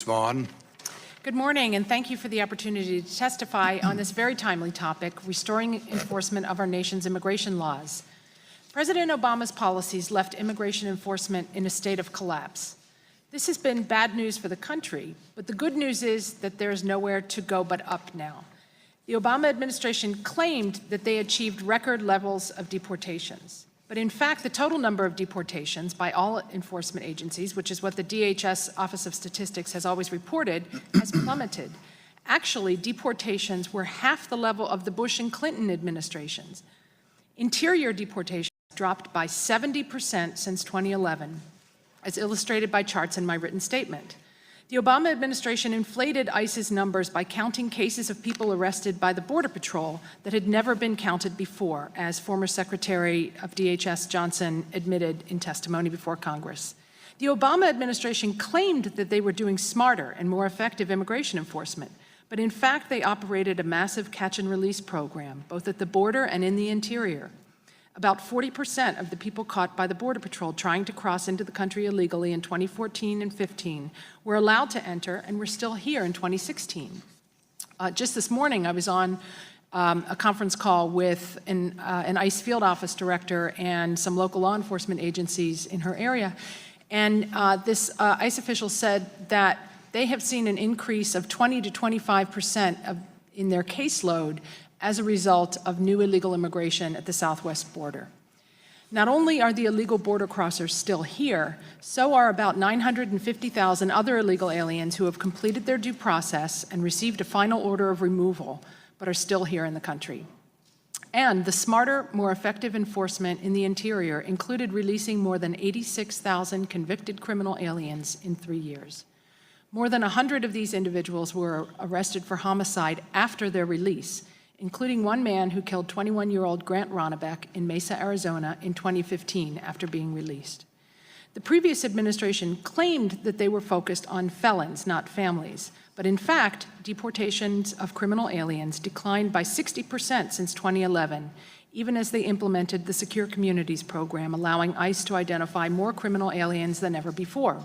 Vaughn. Good morning, and thank you for the opportunity to testify on this very timely topic, restoring enforcement of our nation's immigration laws. President Obama's policies left immigration enforcement in a state of collapse. This has been bad news for the country, but the good news is that there is nowhere to go but up now. The Obama administration claimed that they achieved record levels of deportations. But in fact, the total number of deportations by all enforcement agencies, which is what the DHS Office of Statistics has always reported, has plummeted. Actually, deportations were half the level of the Bush and Clinton administrations. Interior deportations dropped by 70% since 2011, as illustrated by charts in my written statement. The Obama administration inflated ICE's numbers by counting cases of people arrested by the Border Patrol that had never been counted before, as former Secretary of DHS Johnson admitted in testimony before Congress. The Obama administration claimed that they were doing smarter and more effective immigration enforcement, but in fact they operated a massive catch-and-release program, both at the border and in the interior. About 40% of the people caught by the Border Patrol trying to cross into the country illegally in 2014 and 15 were allowed to enter and were still here in 2016. Just this morning, I was on a conference call with an ICE field office director and some local law enforcement agencies in her area, and this ICE official said that they have seen an increase of 20 to 25% in their caseload as a result of new illegal immigration at the southwest border. Not only are the illegal border crossers still here, so are about 950,000 other illegal aliens who have completed their due process and received a final order of removal, but are still here in the country. And the smarter, more effective enforcement in the interior included releasing more than 86,000 convicted criminal aliens in 3 years. More than 100 of these individuals were arrested for homicide after their release, including one man who killed 21-year-old Grant Ronnebeck in Mesa, Arizona in 2015 after being released. The previous administration claimed that they were focused on felons, not families, but in fact, deportations of criminal aliens declined by 60% since 2011, even as they implemented the Secure Communities program, allowing ICE to identify more criminal aliens than ever before.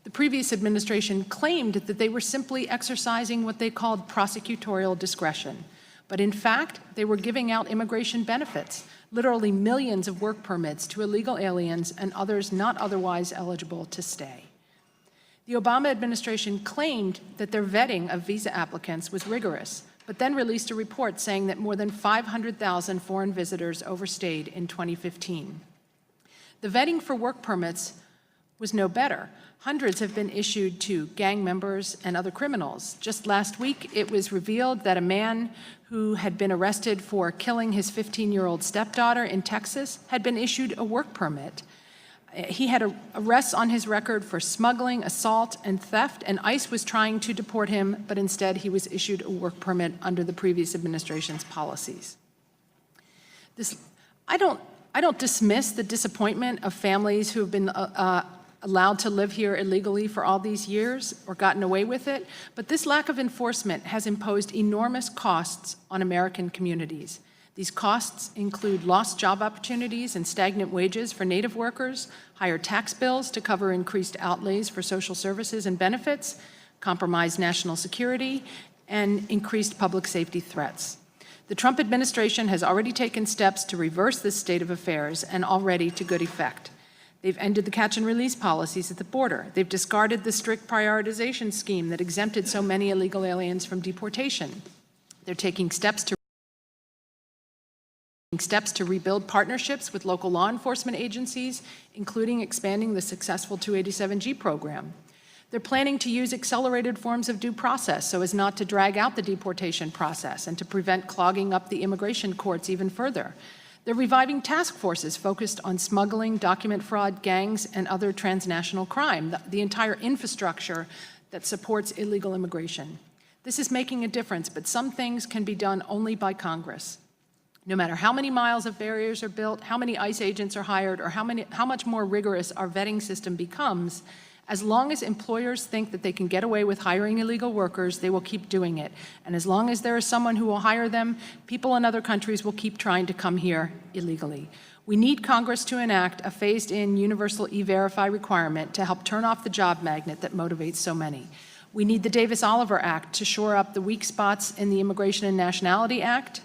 The previous administration claimed that they were simply exercising what they called prosecutorial discretion. But in fact, they were giving out immigration benefits, literally millions of work permits to illegal aliens and others not otherwise eligible to stay. The Obama administration claimed that their vetting of visa applicants was rigorous, but then released a report saying that more than 500,000 foreign visitors overstayed in 2015. The vetting for work permits was no better. Hundreds have been issued to gang members and other criminals. Just last week, it was revealed that a man who had been arrested for killing his 15-year-old stepdaughter in Texas had been issued a work permit. He had arrests on his record for smuggling, assault, and theft, and ICE was trying to deport him, but instead he was issued a work permit under the previous administration's policies. I don't dismiss the disappointment of families who have been allowed to live here illegally for all these years or gotten away with it, but this lack of enforcement has imposed enormous costs on American communities. These costs include lost job opportunities and stagnant wages for Native workers, higher tax bills to cover increased outlays for social services and benefits, compromised national security, and increased public safety threats. The Trump administration has already taken steps to reverse this state of affairs, and already to good effect. They've ended the catch-and-release policies at the border. They've discarded the strict prioritization scheme that exempted so many illegal aliens from deportation. They're taking steps to rebuild partnerships with local law enforcement agencies, including expanding the successful 287G program. They're planning to use accelerated forms of due process so as not to drag out the deportation process and to prevent clogging up the immigration courts even further. They're reviving task forces focused on smuggling, document fraud, gangs, and other transnational crime, the entire infrastructure that supports illegal immigration. This is making a difference, but some things can be done only by Congress. No matter how many miles of barriers are built, how many ICE agents are hired, or how much more rigorous our vetting system becomes, as long as employers think that they can get away with hiring illegal workers, they will keep doing it. And as long as there is someone who will hire them, people in other countries will keep trying to come here illegally. We need Congress to enact a phased-in universal E-Verify requirement to help turn off the job magnet that motivates so many. We need the Davis-Oliver Act to shore up the weak spots in the Immigration and Nationality Act.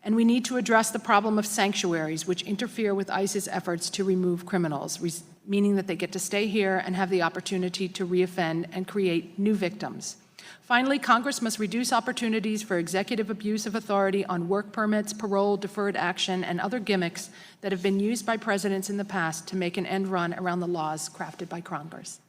And we need to address the problem of sanctuaries, which interfere with ICE's efforts to remove criminals, meaning that they get to stay here and have the opportunity to reoffend and create new victims. Finally, Congress must reduce opportunities for executive abuse of authority on work permits, parole, deferred action, and other gimmicks that have been used by presidents in the past to make an end run around the laws crafted by Congress.